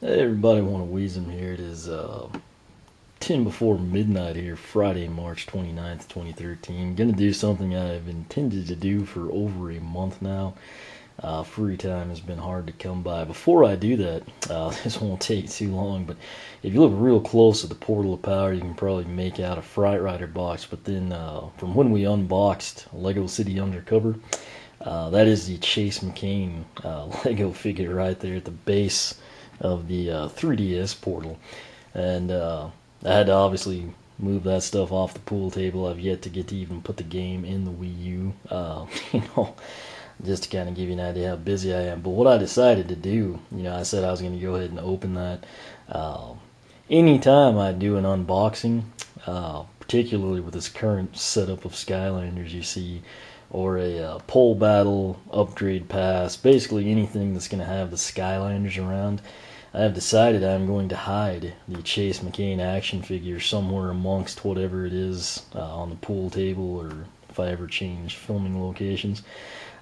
Hey everybody, want to wheeze them here. It is 10 before midnight here, Friday, March 29th, 2013. Gonna do something I've intended to do for over a month now. Free time has been hard to come by. Before I do that, this won't take too long, but if you look real close at the Portal of Power, you can probably make out a Fright Rider box. But then, from when we unboxed Lego City Undercover, that is the Chase McCain Lego figure right there at the base of the 3DS Portal. And I had to obviously move that stuff off the pool table. I've yet to get to even put the game in the Wii U. You know, just to kind of give you an idea how busy I am. But what I decided to do, I said I was going to go ahead and open that. Anytime I do an unboxing, particularly with this current setup of Skylanders you see, or a pole battle, upgrade pass, basically anything that's going to have the Skylanders around, I have decided I'm going to hide the Chase McCain action figure somewhere amongst whatever it is on the pool table, or if I ever change filming locations.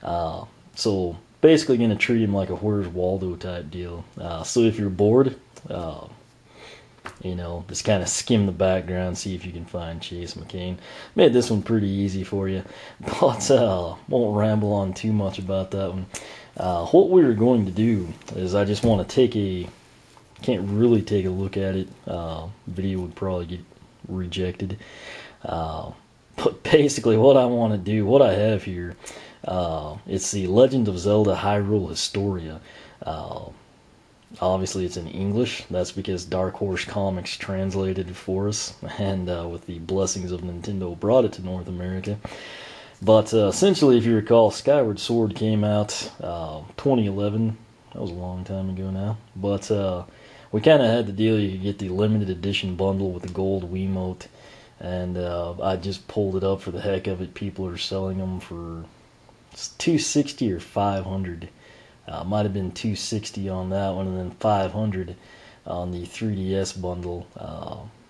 So basically going to treat him like a Where's Waldo type deal. So if you're bored, just kind of skim the background, see if you can find Chase McCain. Made this one pretty easy for you, but won't ramble on too much about that one. What we're going to do is I just want to can't really take a look at it. Video would probably get rejected. But basically what I want to do, what I have here, it's the Legend of Zelda Hyrule Historia. Obviously it's in English. That's because Dark Horse Comics translated it for us, and with the blessings of Nintendo brought it to North America. But essentially, if you recall, Skyward Sword came out 2011. That was a long time ago now. But we kind of had the deal you could get the limited edition bundle with the gold Wiimote, and I just pulled it up for the heck of it. People are selling them for $260 or $500. Might have been $260 on that one, and then $500 on the 3DS bundle.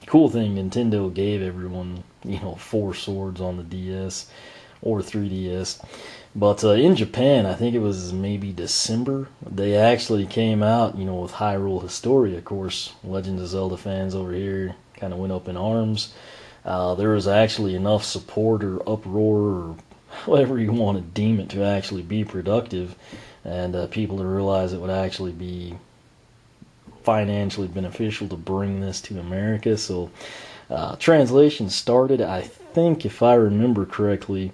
Cool thing, Nintendo gave everyone, 4 swords on the DS or 3DS. But in Japan, I think it was maybe December, they actually came out, with Hyrule Historia. Of course, Legend of Zelda fans over here kind of went up in arms. There was actually enough support or uproar, or however you want to deem it, to actually be productive, and people to realize it would actually be financially beneficial to bring this to America. So translation started, I think, if I remember correctly,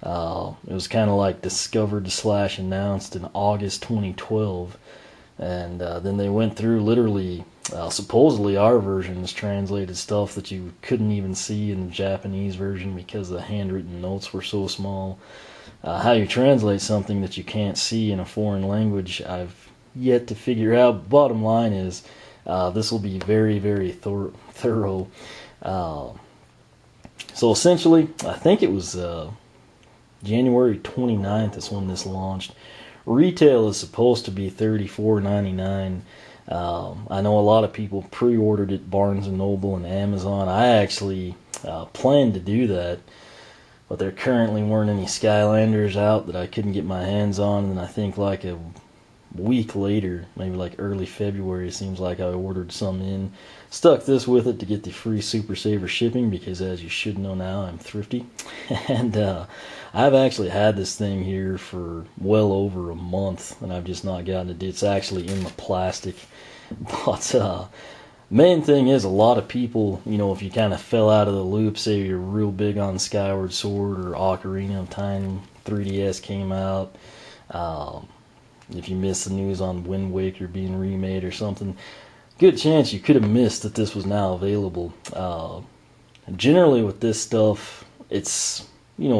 it was kind of like discovered / announced in August 2012, and then they went through literally, supposedly our versions translated stuff that you couldn't even see in the Japanese version because the handwritten notes were so small. How you translate something that you can't see in a foreign language, I've yet to figure out. Bottom line is, this will be very, very thorough. So essentially, I think it was January 29th is when this launched. Retail is supposed to be $34.99. I know a lot of people pre-ordered it Barnes & Noble and Amazon. I actually planned to do that, but there currently weren't any Skylanders out that I couldn't get my hands on. And I think like a week later, maybe like early February, it seems like I ordered some in. Stuck this with it to get the free Super Saver shipping, because as you should know now, I'm thrifty. And I've actually had this thing here for well over a month, and I've just not gotten it. It's actually in the plastic. But main thing is, a lot of people, if you kind of fell out of the loop, say you're real big on Skyward Sword or Ocarina of Time, 3DS came out, if you missed the news on Wind Waker being remade or something, good chance you could have missed that this was now available. Generally with this stuff, it's,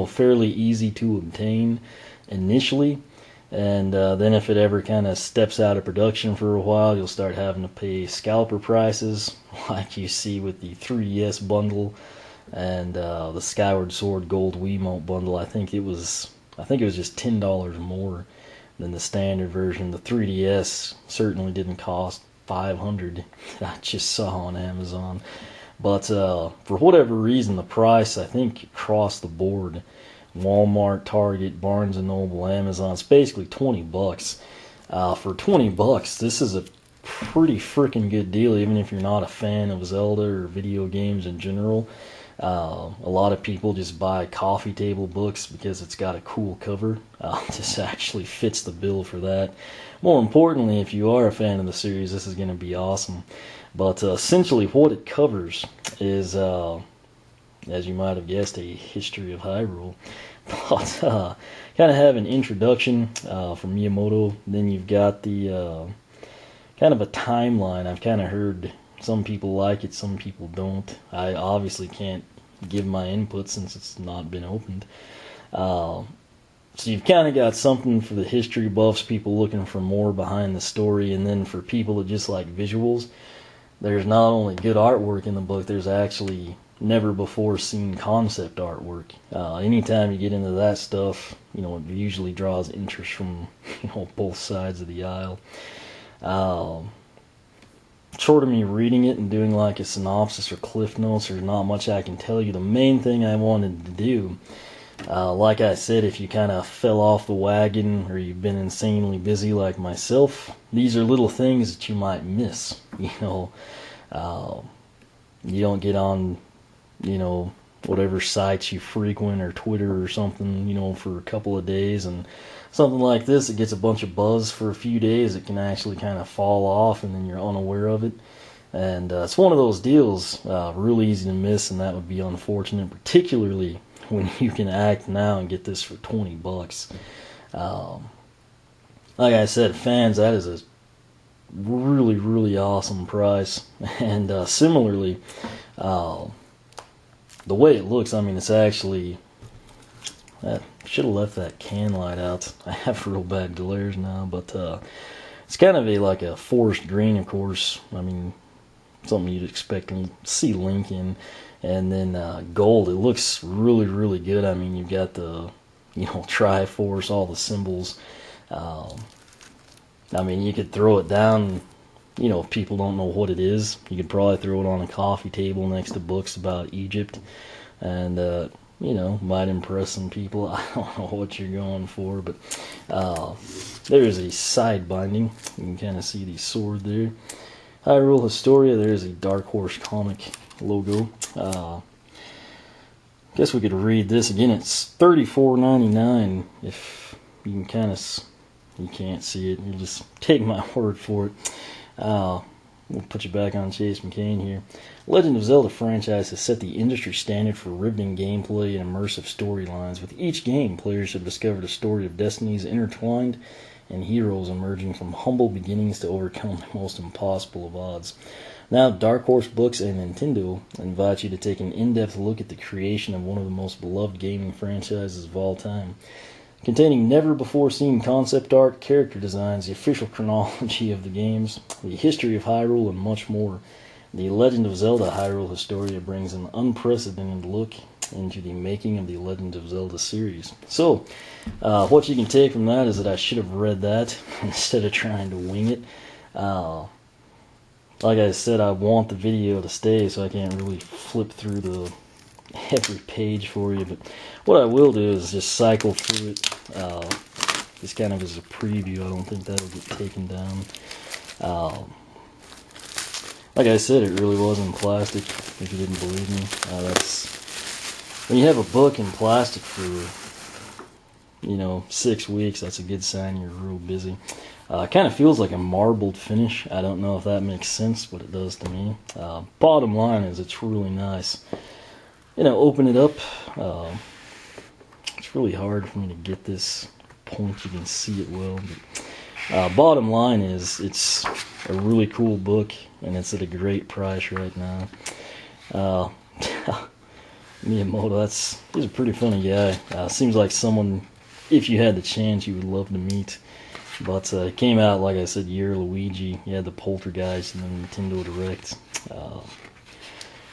fairly easy to obtain initially, and then if it ever kind of steps out of production for a while, you'll start having to pay scalper prices, like you see with the 3DS bundle and the Skyward Sword Gold Wiimote bundle. I think it was just $10 more than the standard version. The 3DS certainly didn't cost $500 that I just saw on Amazon. But for whatever reason, the price, I think, across the board, Walmart, Target, Barnes & Noble, Amazon, it's basically $20. For $20, this is a pretty freaking good deal, even if you're not a fan of Zelda or video games in general. A lot of people just buy coffee table books because it's got a cool cover. This actually fits the bill for that. More importantly, if you are a fan of the series, this is going to be awesome. But essentially what it covers is, as you might have guessed, a history of Hyrule. But kind of have an introduction from Miyamoto. Then you've got the kind of a timeline. I've kind of heard some people like it, some people don't. I obviously can't give my input since it's not been opened. So you've kind of got something for the history buffs, people looking for more behind the story, and then for people that just like visuals, there's not only good artwork in the book, there's actually never before seen concept artwork. Anytime you get into that stuff, it usually draws interest from both sides of the aisle. Short of me reading it and doing like a synopsis or cliff notes, there's not much I can tell you. The main thing I wanted to do, like I said, if you kind of fell off the wagon or you've been insanely busy like myself, these are little things that you might miss. You don't get on, whatever sites you frequent or Twitter or something, for a couple of days, and something like this, it gets a bunch of buzz for a few days, it can actually kind of fall off and then you're unaware of it. And it's one of those deals, really easy to miss, and that would be unfortunate, particularly when you can act now and get this for $20. Like I said, fans, that is a really, really awesome price. And similarly, the way it looks, it's actually, I should have left that can light out. I have real bad glares now, but it's kind of like a forest green, of course. Something you'd expect to see Link in. And then gold, it looks really, really good. You've got the, Triforce, all the symbols. You could throw it down, if people don't know what it is. You could probably throw it on a coffee table next to books about Egypt. And, might impress some people. I don't know what you're going for, but there is a side binding. You can kind of see the sword there. Hyrule Historia, there's a Dark Horse comic logo. Guess we could read this again. It's $34.99. If you can you can't see it, you just take my word for it. We'll put you back on Chase McCain here. Legend of Zelda franchise has set the industry standard for riveting gameplay and immersive storylines. With each game, players have discovered a story of destinies intertwined and heroes emerging from humble beginnings to overcome the most impossible of odds. Now, Dark Horse Books and Nintendo invite you to take an in-depth look at the creation of one of the most beloved gaming franchises of all time. Containing never-before-seen concept art, character designs, the official chronology of the games, the history of Hyrule, and much more, The Legend of Zelda Hyrule Historia brings an unprecedented look into the making of the Legend of Zelda series. So, what you can take from that is that I should have read that instead of trying to wing it. Like I said, I want the video to stay, so I can't really flip through every page for you, but what I will do is just cycle through it, just kind of as a preview. I don't think that'll get taken down. Like I said, it really was in plastic, if you didn't believe me. When you have a book in plastic for 6 weeks, that's a good sign you're real busy. It kind of feels like a marbled finish. I don't know if that makes sense, but it does to me. Bottom line is it's really nice. Open it up. It's really hard for me to get this point. You can see it well. But, bottom line is it's a really cool book, and it's at a great price right now. Miyamoto, he's a pretty funny guy. Seems like someone, if you had the chance, you would love to meet. But it came out, like I said, Year Luigi. You had the Poltergeist and the Nintendo Direct.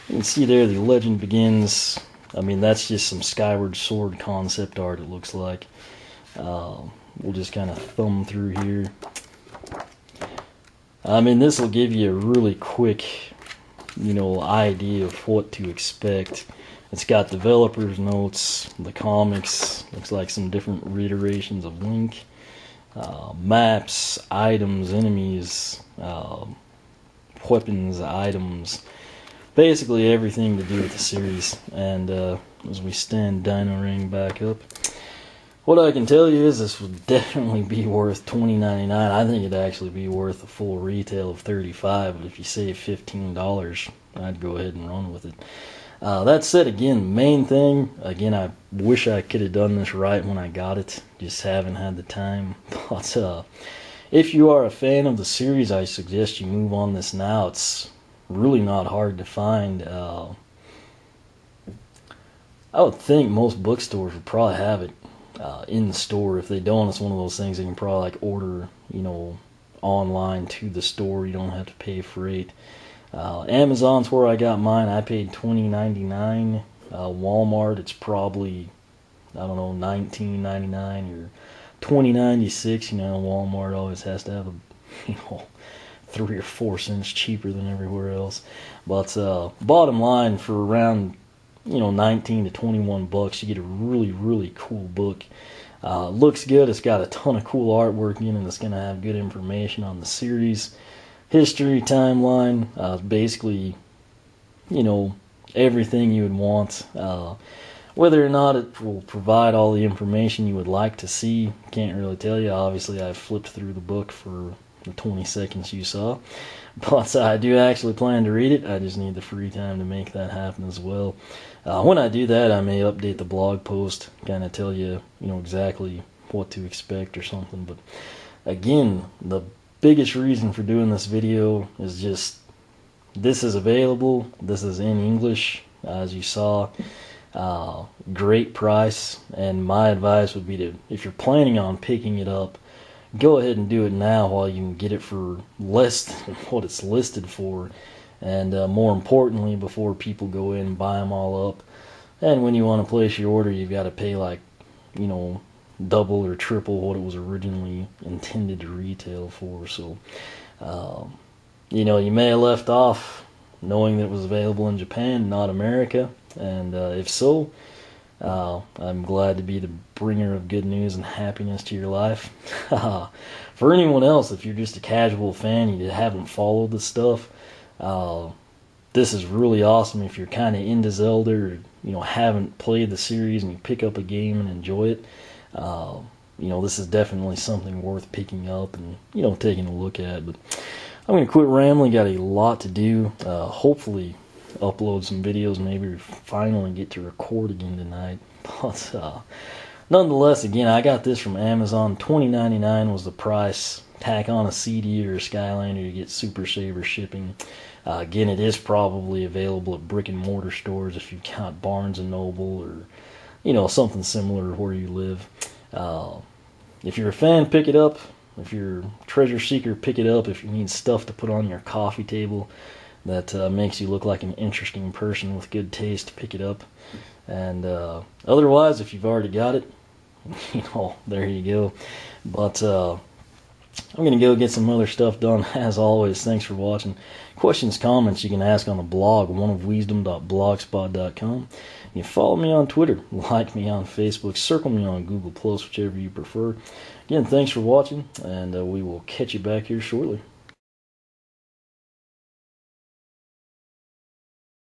You can see there the legend begins. That's just some Skyward Sword concept art, it looks like. We'll just kind of thumb through here. This will give you a really quick, idea of what to expect. It's got developers' notes, the comics, looks like some different reiterations of Link. maps, items, enemies, weapons, items, basically everything to do with the series. And as we stand Dino Ring back up, what I can tell you is this would definitely be worth $20.99. I think it'd actually be worth a full retail of $35, but if you save $15, I'd go ahead and run with it. That said, again, main thing, again, I wish I could have done this right when I got it, just haven't had the time. But if you are a fan of the series, I suggest you move on this now. It's really not hard to find. I would think most bookstores would probably have it in the store. If they don't, it's one of those things they can probably like order, online to the store. You don't have to pay freight. Amazon's where I got mine. I paid $20.99. Walmart, it's probably, I don't know, $19.99 or $20.96. Walmart always has to have a 3 or 4 cents cheaper than everywhere else. But bottom line, for around 19 to 21 bucks, you get a really, really cool book. Looks good. It's got a ton of cool artwork in it, and it's going to have good information on the series, history, timeline, basically, everything you would want. Whether or not it will provide all the information you would like to see, can't really tell you. Obviously, I flipped through the book for the 20 seconds you saw, but I do actually plan to read it. I just need the free time to make that happen as well. When I do that, I may update the blog post, kind of tell you, exactly what to expect or something. But again, the biggest reason for doing this video is just this is available. This is in English, as you saw. Great price, and my advice would be to, if you're planning on picking it up, go ahead and do it now while you can get it for less than what it's listed for, and more importantly, before people go in and buy them all up. And when you want to place your order, you've got to pay like, double or triple what it was originally intended to retail for. So, you may have left off knowing that it was available in Japan, not America. And if so, I'm glad to be the bringer of good news and happiness to your life. For anyone else, if you're just a casual fan, you haven't followed the stuff, this is really awesome. If you're kind of into Zelda, or haven't played the series and you pick up a game and enjoy it, this is definitely something worth picking up and taking a look at. But I'm going to quit rambling. Got a lot to do. Hopefully upload some videos, maybe finally get to record again tonight. But nonetheless, again, I got this from Amazon. $20.99 was the price. Tack on a CD or a Skylander, you get Super Saver shipping. Again, it is probably available at brick and mortar stores if you count Barnes and Noble, or something similar where you live. If you're a fan, pick it up. If you're a treasure seeker, pick it up. If you need stuff to put on your coffee table that makes you look like an interesting person with good taste, pick it up. And otherwise, if you've already got it, there you go. But I'm going to go get some other stuff done. As always, thanks for watching. Questions, comments, you can ask on the blog, oneofwisdom.blogspot.com. You follow me on Twitter, like me on Facebook, circle me on Google+, whichever you prefer. Again, thanks for watching, and we will catch you back here shortly.